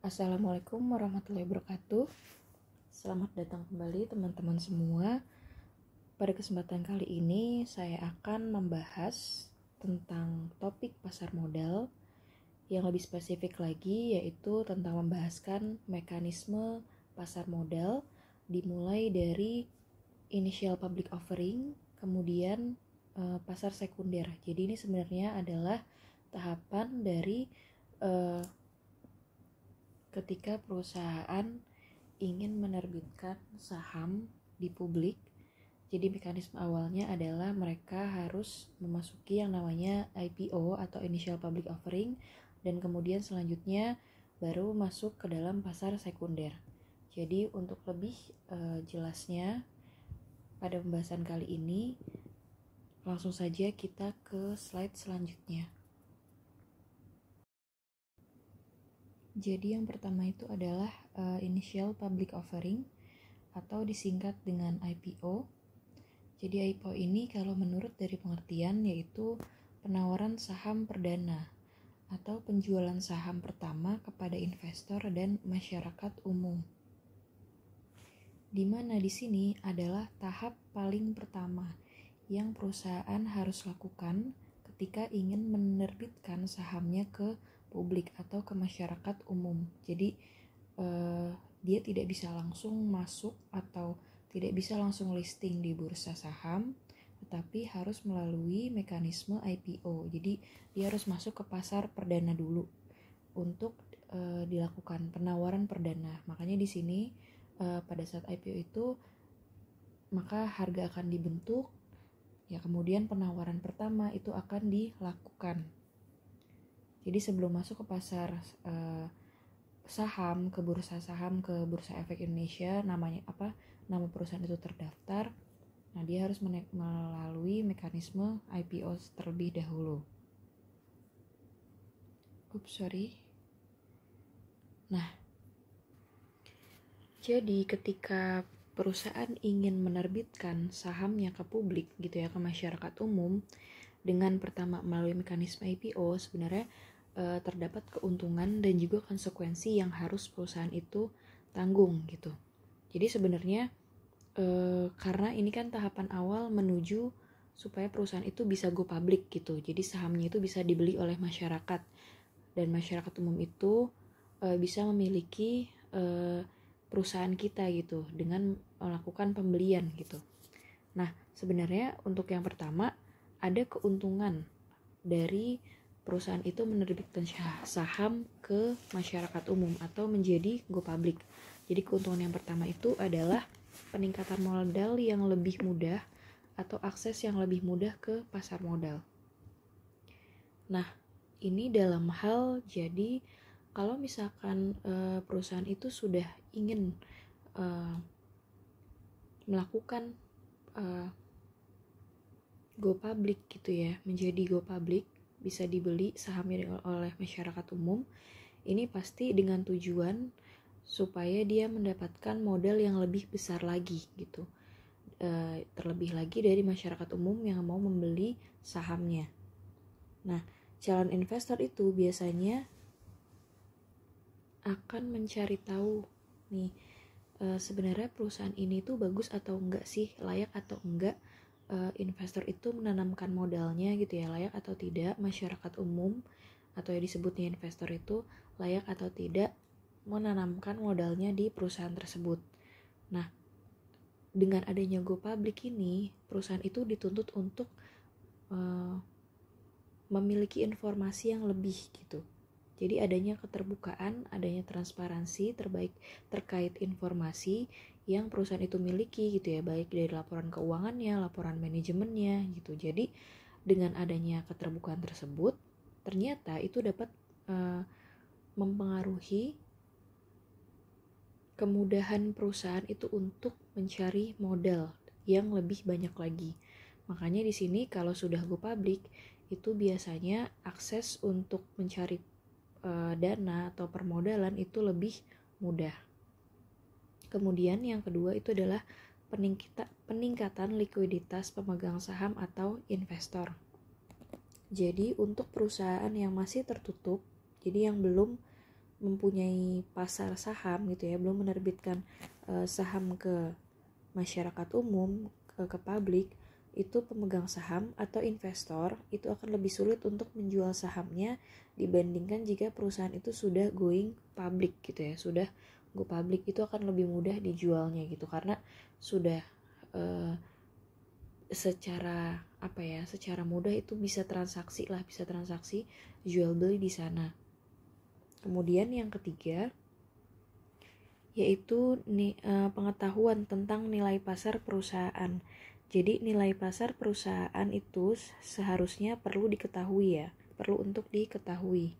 Assalamualaikum warahmatullahi wabarakatuh. Selamat datang kembali teman-teman semua. Pada kesempatan kali ini saya akan membahas tentang topik pasar modal yang lebih spesifik lagi, yaitu tentang membahaskan mekanisme pasar modal dimulai dari initial public offering, kemudian pasar sekunder. Jadi ini sebenarnya adalah tahapan dari ketika perusahaan ingin menerbitkan saham di publik. Jadi mekanisme awalnya adalah mereka harus memasuki yang namanya IPO atau Initial Public Offering, dan kemudian selanjutnya baru masuk ke dalam pasar sekunder. Jadi untuk lebih jelasnya pada pembahasan kali ini, langsung saja kita ke slide selanjutnya. Jadi yang pertama itu adalah Initial Public Offering atau disingkat dengan IPO. Jadi IPO ini kalau menurut dari pengertian yaitu penawaran saham perdana atau penjualan saham pertama kepada investor dan masyarakat umum. Di mana di sini adalah tahap paling pertama yang perusahaan harus lakukan ketika ingin menerbitkan sahamnya ke publik atau ke masyarakat umum. Jadi dia tidak bisa langsung masuk atau tidak bisa langsung listing di bursa saham, tetapi harus melalui mekanisme IPO. Jadi dia harus masuk ke pasar perdana dulu untuk dilakukan penawaran perdana. Makanya di sini pada saat IPO itu maka harga akan dibentuk, ya kemudian penawaran pertama itu akan dilakukan. Jadi sebelum masuk ke pasar saham, ke bursa saham, ke Bursa Efek Indonesia, nama perusahaan itu terdaftar. Nah, dia harus melalui mekanisme IPO terlebih dahulu. Nah, jadi ketika perusahaan ingin menerbitkan sahamnya ke publik gitu ya, ke masyarakat umum, dengan pertama melalui mekanisme IPO, sebenarnya terdapat keuntungan dan juga konsekuensi yang harus perusahaan itu tanggung gitu. Jadi sebenarnya karena ini kan tahapan awal menuju supaya perusahaan itu bisa go public gitu. Jadi sahamnya itu bisa dibeli oleh masyarakat dan masyarakat umum itu bisa memiliki perusahaan kita gitu dengan melakukan pembelian gitu. Nah, sebenarnya untuk yang pertama ada keuntungan dari perusahaan itu menerbitkan saham ke masyarakat umum atau menjadi go public. Jadi keuntungan yang pertama itu adalah peningkatan modal yang lebih mudah atau akses yang lebih mudah ke pasar modal. Nah, ini dalam hal jadi kalau misalkan perusahaan itu sudah ingin melakukan go public gitu ya, menjadi go public, bisa dibeli sahamnya oleh masyarakat umum. Ini pasti dengan tujuan supaya dia mendapatkan modal yang lebih besar lagi gitu, terlebih lagi dari masyarakat umum yang mau membeli sahamnya. Nah, calon investor itu biasanya akan mencari tahu nih sebenarnya perusahaan ini tuh bagus atau enggak sih, layak atau enggak investor itu menanamkan modalnya gitu ya, layak atau tidak masyarakat umum atau yang disebutnya investor itu layak atau tidak menanamkan modalnya di perusahaan tersebut. Nah, dengan adanya go public ini, perusahaan itu dituntut untuk memiliki informasi yang lebih gitu. Jadi adanya keterbukaan, adanya transparansi terkait informasi yang perusahaan itu miliki gitu ya, baik dari laporan keuangannya, laporan manajemennya gitu. Jadi dengan adanya keterbukaan tersebut, ternyata itu dapat mempengaruhi kemudahan perusahaan itu untuk mencari modal yang lebih banyak lagi. Makanya di sini kalau sudah go public itu biasanya akses untuk mencari dana atau permodalan itu lebih mudah. Kemudian yang kedua itu adalah peningkatan likuiditas pemegang saham atau investor. Jadi untuk perusahaan yang masih tertutup, jadi yang belum mempunyai pasar saham gitu ya, belum menerbitkan saham ke masyarakat umum, ke publik, itu pemegang saham atau investor itu akan lebih sulit untuk menjual sahamnya dibandingkan jika perusahaan itu sudah going public gitu ya, sudah go public, itu akan lebih mudah dijualnya gitu, karena sudah secara secara mudah itu bisa transaksi jual beli di sana. Kemudian yang ketiga yaitu pengetahuan tentang nilai pasar perusahaan. Jadi nilai pasar perusahaan itu seharusnya perlu diketahui ya, perlu untuk diketahui.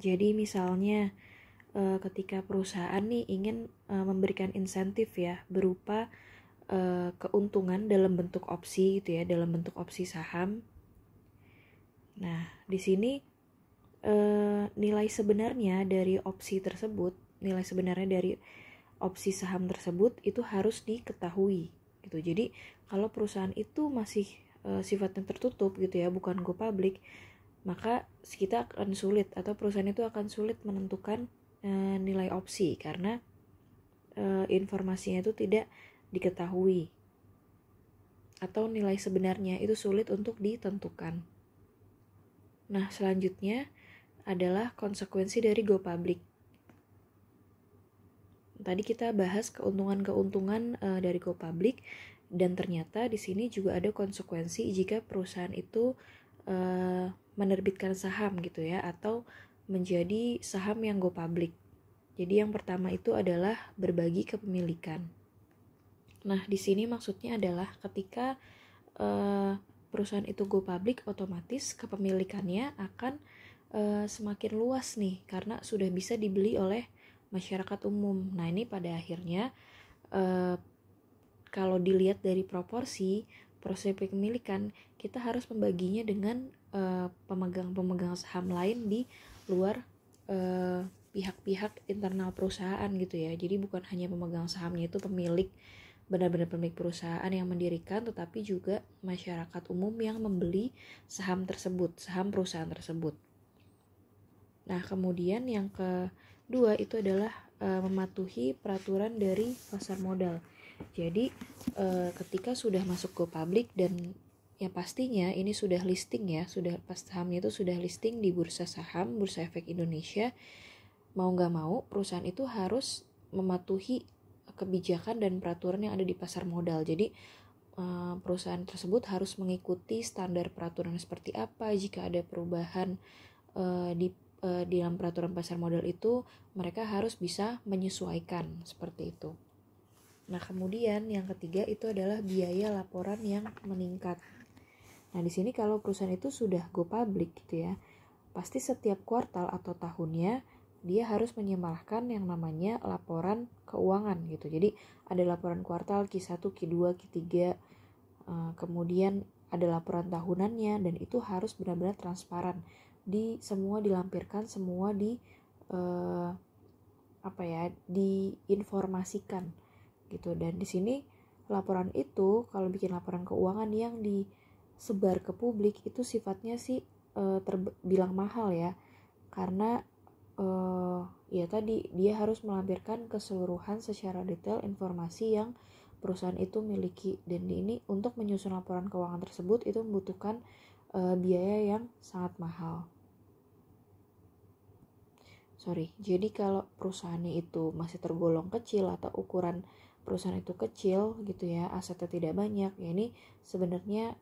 Jadi misalnya ketika perusahaan nih ingin memberikan insentif ya, berupa keuntungan dalam bentuk opsi gitu ya, dalam bentuk opsi saham. Nah, di sini nilai sebenarnya dari opsi tersebut, nilai sebenarnya dari opsi saham tersebut itu harus diketahui gitu. Jadi kalau perusahaan itu masih sifatnya tertutup gitu ya, bukan go public, maka kita akan sulit, atau perusahaan itu akan sulit menentukan nilai opsi karena informasinya itu tidak diketahui, atau nilai sebenarnya itu sulit untuk ditentukan. Nah, selanjutnya adalah konsekuensi dari go public. Tadi kita bahas keuntungan-keuntungan dari go public, dan ternyata di sini juga ada konsekuensi jika perusahaan itu menerbitkan saham gitu ya, atau menjadi saham yang go public. Jadi yang pertama itu adalah berbagi kepemilikan. Nah, di sini maksudnya adalah ketika perusahaan itu go public, otomatis kepemilikannya akan semakin luas nih, karena sudah bisa dibeli oleh masyarakat umum. Nah, ini pada akhirnya kalau dilihat dari proporsi kepemilikan, kita harus membaginya dengan pemegang-pemegang saham lain di luar pihak-pihak internal perusahaan gitu ya. Jadi bukan hanya pemegang sahamnya itu benar-benar pemilik perusahaan yang mendirikan, tetapi juga masyarakat umum yang membeli saham tersebut, saham perusahaan tersebut. Nah, kemudian yang kedua itu adalah mematuhi peraturan dari pasar modal. Jadi ketika sudah masuk ke publik dan ya pastinya ini sudah listing ya, sudah pas sahamnya itu sudah listing di bursa saham, Bursa Efek Indonesia, mau nggak mau perusahaan itu harus mematuhi kebijakan dan peraturan yang ada di pasar modal. Jadi perusahaan tersebut harus mengikuti standar peraturan seperti apa. Jika ada perubahan di dalam peraturan pasar modal itu, mereka harus bisa menyesuaikan seperti itu. Nah, kemudian yang ketiga itu adalah biaya laporan yang meningkat. Nah, di sini kalau perusahaan itu sudah go public gitu ya, pasti setiap kuartal atau tahunnya dia harus menyemalkan yang namanya laporan keuangan gitu. Jadi ada laporan kuartal Q1, Q2, Q3, kemudian ada laporan tahunannya, dan itu harus benar-benar transparan. Semua dilampirkan, semua diinformasikan gitu. Dan di sini laporan itu, kalau bikin laporan keuangan yang disebar ke publik itu sifatnya sih terbilang mahal ya, karena ya tadi dia harus melampirkan keseluruhan secara detail informasi yang perusahaan itu miliki, dan ini untuk menyusun laporan keuangan tersebut itu membutuhkan biaya yang sangat mahal. Jadi kalau perusahaannya itu masih tergolong kecil atau ukuran perusahaan itu kecil gitu ya, asetnya tidak banyak, ya ini sebenarnya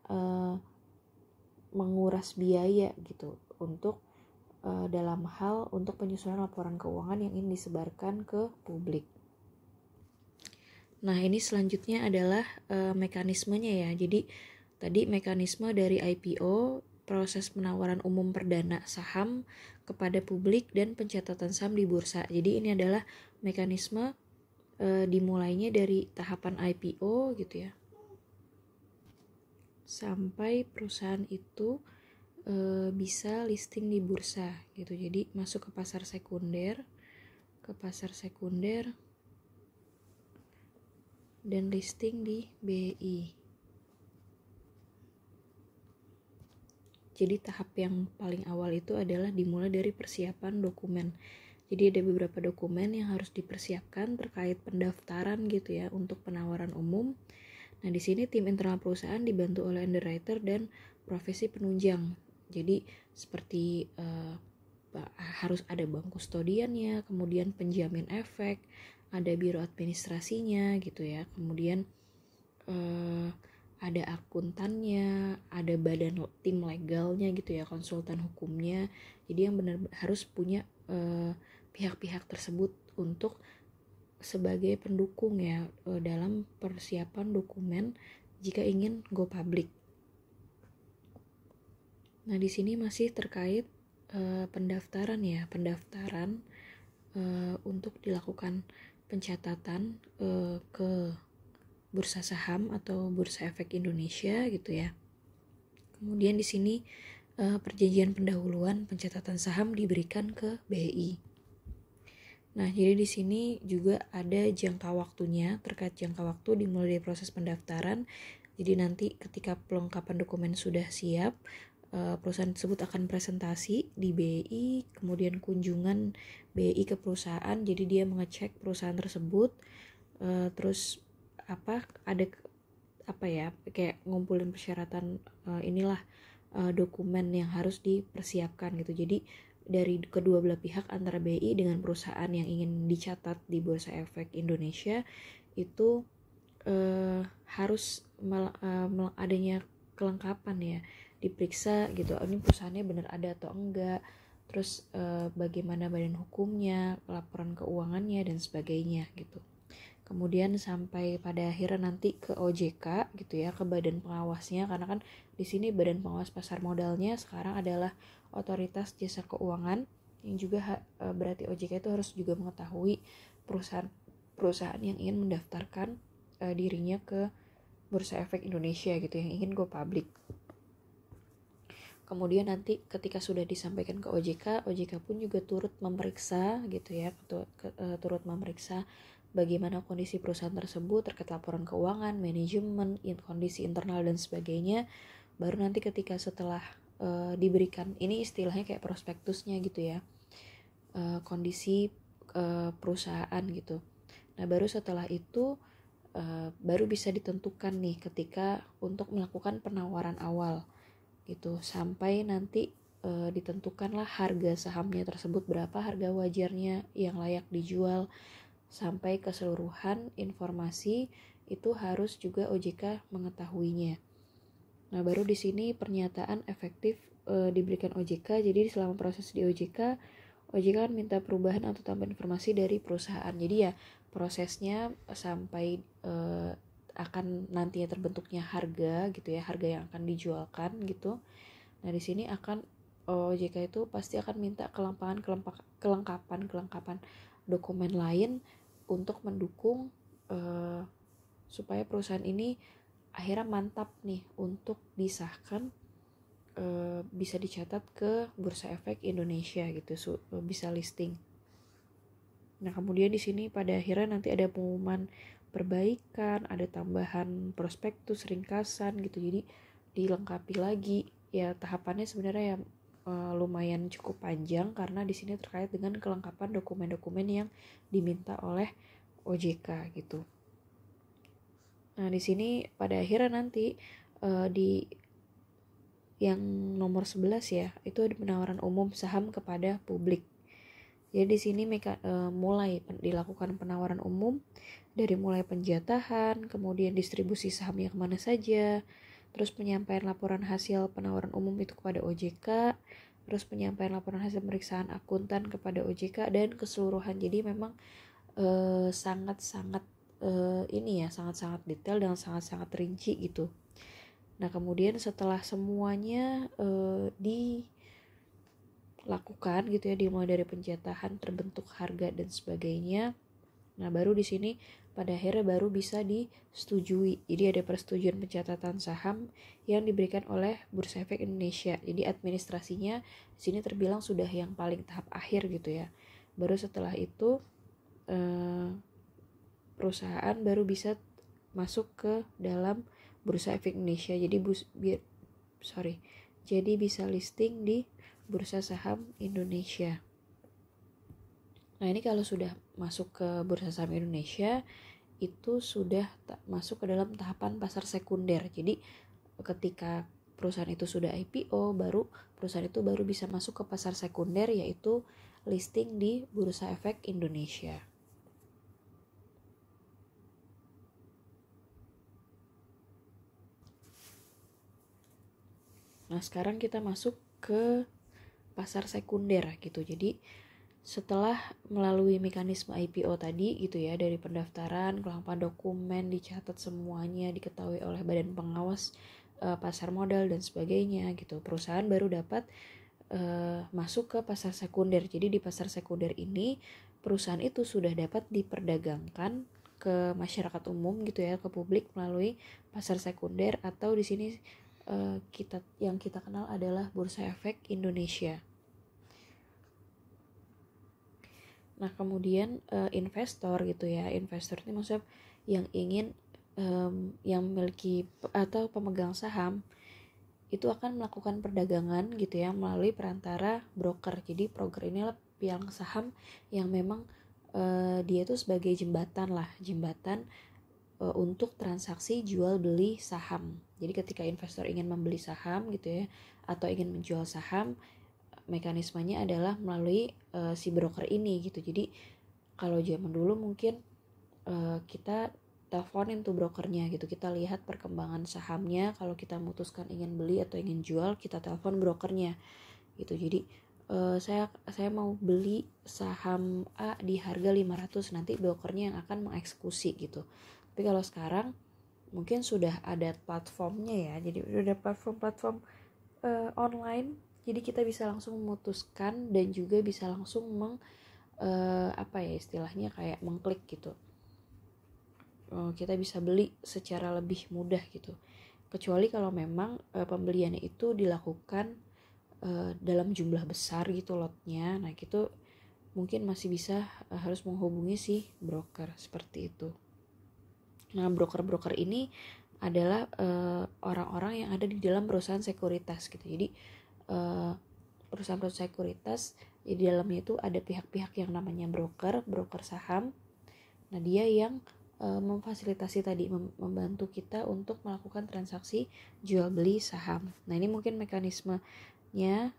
menguras biaya gitu untuk dalam hal untuk penyusunan laporan keuangan yang ingin disebarkan ke publik. Nah, ini selanjutnya adalah mekanismenya ya. Jadi tadi mekanisme dari IPO, proses penawaran umum perdana saham kepada publik, dan pencatatan saham di bursa. Jadi ini adalah mekanisme dimulainya dari tahapan IPO gitu ya, sampai perusahaan itu bisa listing di bursa gitu. Jadi masuk ke pasar sekunder, dan listing di BI. Jadi tahap yang paling awal itu adalah dimulai dari persiapan dokumen. Jadi ada beberapa dokumen yang harus dipersiapkan terkait pendaftaran gitu ya untuk penawaran umum. Nah, di sini tim internal perusahaan dibantu oleh underwriter dan profesi penunjang. Jadi seperti harus ada bank kustodiannya, kemudian penjamin efek, ada biro administrasinya gitu ya, kemudian ada akuntannya, ada badan tim legalnya gitu ya, konsultan hukumnya. Jadi yang benar harus punya pihak-pihak tersebut untuk sebagai pendukung ya dalam persiapan dokumen jika ingin go public. Nah, di sini masih terkait pendaftaran ya, pendaftaran untuk dilakukan pencatatan ke Bursa Saham atau Bursa Efek Indonesia gitu ya. Kemudian di sini perjanjian pendahuluan pencatatan saham diberikan ke BI. Nah, jadi di sini juga ada jangka waktunya. Terkait jangka waktu dimulai dari proses pendaftaran. Jadi nanti ketika pelengkapan dokumen sudah siap, perusahaan tersebut akan presentasi di BI, kemudian kunjungan BI ke perusahaan. Jadi dia mengecek perusahaan tersebut, terus kayak ngumpulin persyaratan dokumen yang harus dipersiapkan gitu. Jadi dari kedua belah pihak antara BI dengan perusahaan yang ingin dicatat di Bursa Efek Indonesia itu harus adanya kelengkapan ya, diperiksa gitu, ini perusahaannya benar ada atau enggak, terus bagaimana badan hukumnya, laporan keuangannya dan sebagainya gitu. Kemudian sampai pada akhirnya nanti ke OJK gitu ya, ke badan pengawasnya, karena kan di sini badan pengawas pasar modalnya sekarang adalah Otoritas Jasa Keuangan, yang juga berarti OJK itu harus juga mengetahui perusahaan yang ingin mendaftarkan dirinya ke Bursa Efek Indonesia gitu, yang ingin go public. Kemudian nanti ketika sudah disampaikan ke OJK, OJK pun juga turut memeriksa gitu ya, turut memeriksa bagaimana kondisi perusahaan tersebut terkait laporan keuangan, manajemen, kondisi internal dan sebagainya. Baru nanti ketika setelah diberikan, ini istilahnya kayak prospektusnya gitu ya, kondisi perusahaan gitu. Nah, baru setelah itu baru bisa ditentukan nih ketika untuk melakukan penawaran awal gitu, sampai nanti ditentukanlah harga sahamnya tersebut berapa, harga wajarnya yang layak dijual, sampai keseluruhan informasi itu harus juga OJK mengetahuinya. Nah, baru di sini pernyataan efektif diberikan OJK. Jadi selama proses di OJK kan minta perubahan atau tambahan informasi dari perusahaan. Jadi ya prosesnya sampai akan nantinya terbentuknya harga gitu ya, harga yang akan dijualkan gitu. Nah, di sini akan OJK itu pasti akan minta kelengkapan dokumen lain untuk mendukung supaya perusahaan ini akhirnya mantap nih untuk disahkan, bisa dicatat ke Bursa Efek Indonesia gitu, bisa listing. Nah, kemudian di sini pada akhirnya nanti ada pengumuman perbaikan, ada tambahan prospektus, ringkasan gitu. Jadi dilengkapi lagi. Ya tahapannya sebenarnya ya lumayan cukup panjang karena di sini terkait dengan kelengkapan dokumen-dokumen yang diminta oleh OJK gitu. Nah, di sini pada akhirnya nanti di yang nomor 11 ya, itu ada penawaran umum saham kepada publik. Jadi di sini mulai dilakukan penawaran umum dari mulai penjatahan, kemudian distribusi sahamnya kemana saja, terus penyampaian laporan hasil penawaran umum itu kepada OJK, terus penyampaian laporan hasil pemeriksaan akuntan kepada OJK dan keseluruhan. Jadi memang sangat-sangat sangat-sangat detail dan sangat-sangat rinci gitu. Nah, kemudian setelah semuanya dilakukan gitu ya, dimulai dari penjatahan, terbentuk harga dan sebagainya. Nah, baru di sini pada akhirnya baru bisa disetujui. Jadi ada persetujuan pencatatan saham yang diberikan oleh Bursa Efek Indonesia. Jadi administrasinya di sini terbilang sudah yang paling tahap akhir gitu ya. Baru setelah itu perusahaan baru bisa masuk ke dalam Bursa Efek Indonesia. Jadi jadi bisa listing di Bursa Saham Indonesia. Nah, ini kalau sudah masuk ke Bursa Saham Indonesia, itu sudah masuk ke dalam tahapan pasar sekunder. Jadi ketika perusahaan itu sudah IPO, baru perusahaan itu baru bisa masuk ke pasar sekunder, yaitu listing di Bursa Efek Indonesia. Nah, sekarang kita masuk ke pasar sekunder gitu. Jadi setelah melalui mekanisme IPO tadi gitu ya, dari pendaftaran, kelengkapan dokumen, dicatat semuanya, diketahui oleh badan pengawas pasar modal dan sebagainya gitu, perusahaan baru dapat masuk ke pasar sekunder. Jadi di pasar sekunder ini perusahaan itu sudah dapat diperdagangkan ke masyarakat umum gitu ya, ke publik melalui pasar sekunder, atau di sini yang kita kenal adalah Bursa Efek Indonesia. Nah, kemudian investor gitu ya, investor ini maksudnya yang ingin yang memiliki atau pemegang saham itu akan melakukan perdagangan gitu ya melalui perantara broker. Jadi broker ini adalah pialang saham yang memang dia itu sebagai jembatan untuk transaksi jual beli saham. Jadi ketika investor ingin membeli saham gitu ya, atau ingin menjual saham, mekanismenya adalah melalui si broker ini gitu. Jadi kalau zaman dulu mungkin kita teleponin tuh brokernya gitu, kita lihat perkembangan sahamnya, kalau kita memutuskan ingin beli atau ingin jual, kita telepon brokernya gitu. Jadi saya mau beli saham A di harga 500, nanti brokernya yang akan mengeksekusi gitu. Tapi kalau sekarang mungkin sudah ada platformnya ya, jadi udah ada platform online, jadi kita bisa langsung memutuskan dan juga bisa langsung istilahnya kayak mengklik gitu. Kita bisa beli secara lebih mudah gitu. Kecuali kalau memang pembeliannya itu dilakukan dalam jumlah besar gitu lotnya. Nah, gitu mungkin masih bisa harus menghubungi si broker seperti itu. Nah, broker-broker ini adalah orang-orang yang ada di dalam perusahaan sekuritas gitu. Jadi perusahaan-perusahaan sekuritas di dalamnya itu ada pihak-pihak yang namanya broker saham. Nah, dia yang memfasilitasi tadi, membantu kita untuk melakukan transaksi jual beli saham. Nah, ini mungkin mekanismenya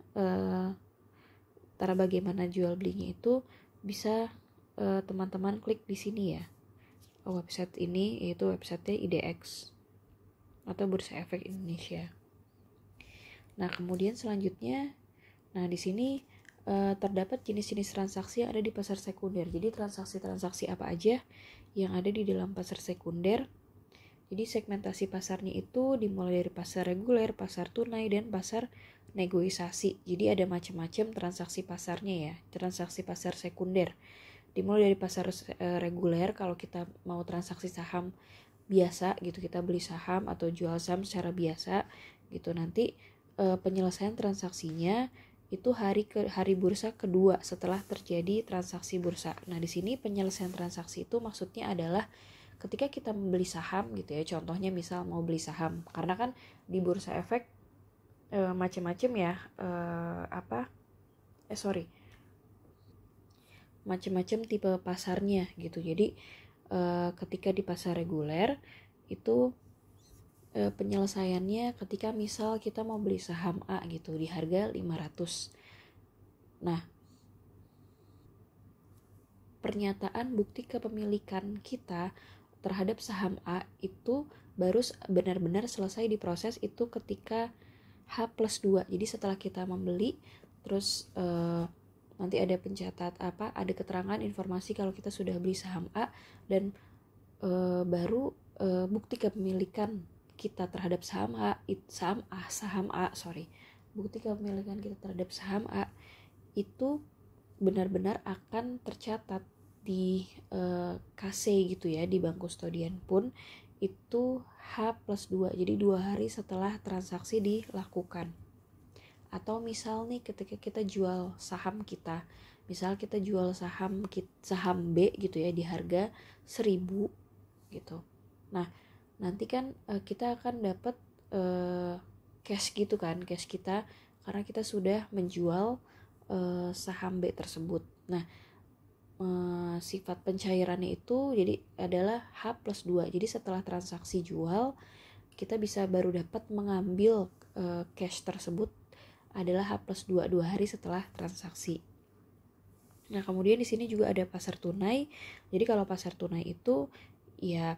cara bagaimana jual belinya itu bisa teman-teman klik di sini ya. Website ini yaitu websitenya IDX atau Bursa Efek Indonesia. Nah, kemudian selanjutnya, nah di sini terdapat jenis-jenis transaksi yang ada di pasar sekunder. Jadi transaksi-transaksi apa aja yang ada di dalam pasar sekunder. Jadi segmentasi pasarnya itu dimulai dari pasar reguler, pasar tunai, dan pasar negosiasi. Jadi ada macam-macam transaksi pasarnya ya, transaksi pasar sekunder. Dimulai dari pasar reguler, kalau kita mau transaksi saham biasa gitu, kita beli saham atau jual saham secara biasa gitu, nanti penyelesaian transaksinya itu hari bursa kedua setelah terjadi transaksi bursa. Nah, di sini penyelesaian transaksi itu maksudnya adalah ketika kita membeli saham gitu ya, contohnya misal mau beli saham, karena kan di Bursa Efek macam-macam ya, macam-macam tipe pasarnya gitu. Jadi ketika di pasar reguler itu penyelesaiannya ketika misal kita mau beli saham A gitu di harga 500. Nah, pernyataan bukti kepemilikan kita terhadap saham A itu baru benar-benar selesai diproses itu ketika H+2. Jadi setelah kita membeli, terus nanti ada ada keterangan informasi kalau kita sudah beli saham A, dan baru bukti kepemilikan kita terhadap bukti kepemilikan kita terhadap saham A itu benar-benar akan tercatat di KC gitu ya, di bank kustodian pun itu H+2, jadi 2 hari setelah transaksi dilakukan. Atau misal nih ketika kita jual saham kita, misal kita jual saham B gitu ya di harga 1.000 gitu. Nah, nanti kan kita akan dapat cash gitu kan, cash kita karena kita sudah menjual saham B tersebut. Nah, sifat pencairannya itu jadi adalah H+2. Jadi setelah transaksi jual, kita bisa baru dapat mengambil cash tersebut adalah H+2 2 hari setelah transaksi. Nah, kemudian di sini juga ada pasar tunai. Jadi kalau pasar tunai itu ya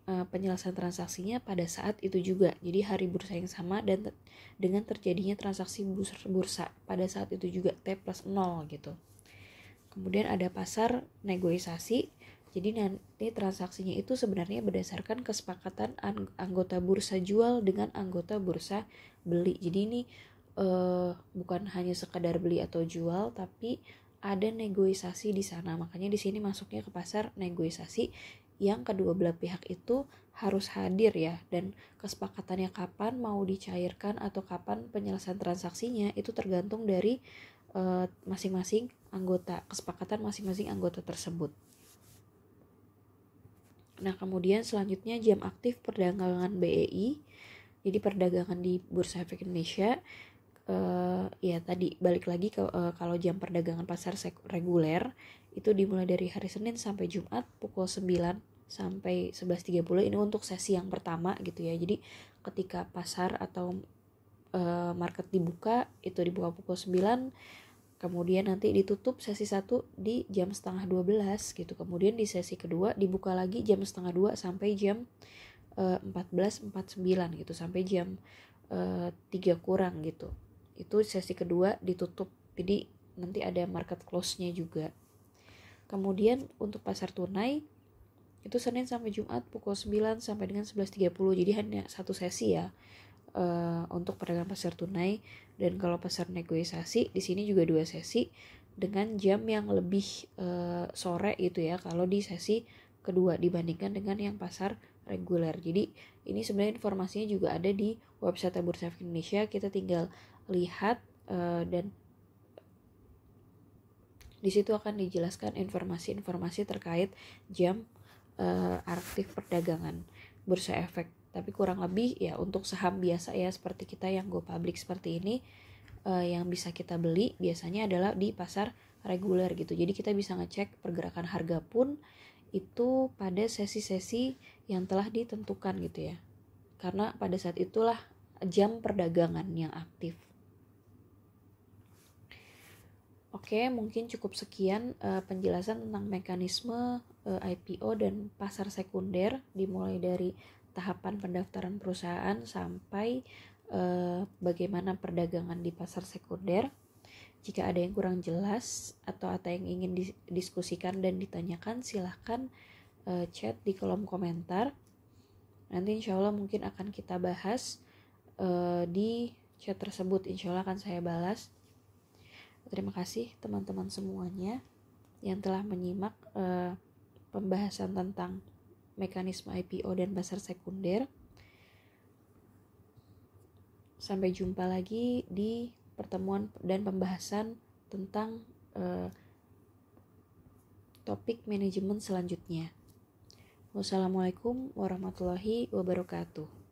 penyelesaian transaksinya pada saat itu juga. Jadi hari bursa yang sama dan dengan terjadinya transaksi bursa pada saat itu juga T+0 gitu. Kemudian ada pasar negosiasi. Jadi nanti transaksinya itu sebenarnya berdasarkan kesepakatan anggota bursa jual dengan anggota bursa beli. Jadi ini bukan hanya sekadar beli atau jual, tapi ada negosiasi di sana. Makanya di sini masuknya ke pasar negosiasi yang kedua belah pihak itu harus hadir ya, dan kesepakatannya kapan mau dicairkan atau kapan penyelesaian transaksinya itu tergantung dari masing-masing anggota, kesepakatan masing-masing anggota tersebut. Nah, kemudian selanjutnya jam aktif perdagangan BEI. Jadi perdagangan di Bursa Efek Indonesia ya tadi balik lagi ke kalau jam perdagangan pasar reguler itu dimulai dari hari Senin sampai Jumat pukul 9 sampai 11.30. Ini untuk sesi yang pertama gitu ya. Jadi ketika pasar atau market dibuka, itu dibuka pukul 9, kemudian nanti ditutup sesi 1 di jam setengah 12 gitu. Kemudian di sesi kedua dibuka lagi jam setengah 2 sampai jam 14.49 gitu, sampai jam 3 kurang gitu. Itu sesi kedua ditutup, jadi nanti ada market close-nya juga. Kemudian untuk pasar tunai itu Senin sampai Jumat pukul 9 sampai dengan 11.30, jadi hanya satu sesi ya untuk perdagangan pasar tunai. Dan kalau pasar negosiasi di sini juga 2 sesi dengan jam yang lebih sore gitu ya kalau di sesi kedua dibandingkan dengan yang pasar reguler. Jadi ini sebenarnya informasinya juga ada di website Bursa Efek Indonesia, kita tinggal lihat dan di situ akan dijelaskan informasi-informasi terkait jam aktif perdagangan Bursa Efek. Tapi kurang lebih ya untuk saham biasa ya seperti kita yang go public seperti ini, yang bisa kita beli biasanya adalah di pasar reguler gitu. Jadi kita bisa ngecek pergerakan harga pun itu pada sesi-sesi yang telah ditentukan gitu ya. Karena pada saat itulah jam perdagangan yang aktif. Oke, mungkin cukup sekian penjelasan tentang mekanisme IPO dan pasar sekunder, dimulai dari tahapan pendaftaran perusahaan sampai bagaimana perdagangan di pasar sekunder. Jika ada yang kurang jelas atau ada yang ingin didiskusikan dan ditanyakan, silahkan chat di kolom komentar. Nanti insya Allah mungkin akan kita bahas di chat tersebut, insya Allah akan saya balas. Terima kasih teman-teman semuanya yang telah menyimak pembahasan tentang mekanisme IPO dan pasar sekunder. Sampai jumpa lagi di pertemuan dan pembahasan tentang topik manajemen selanjutnya. Wassalamualaikum warahmatullahi wabarakatuh.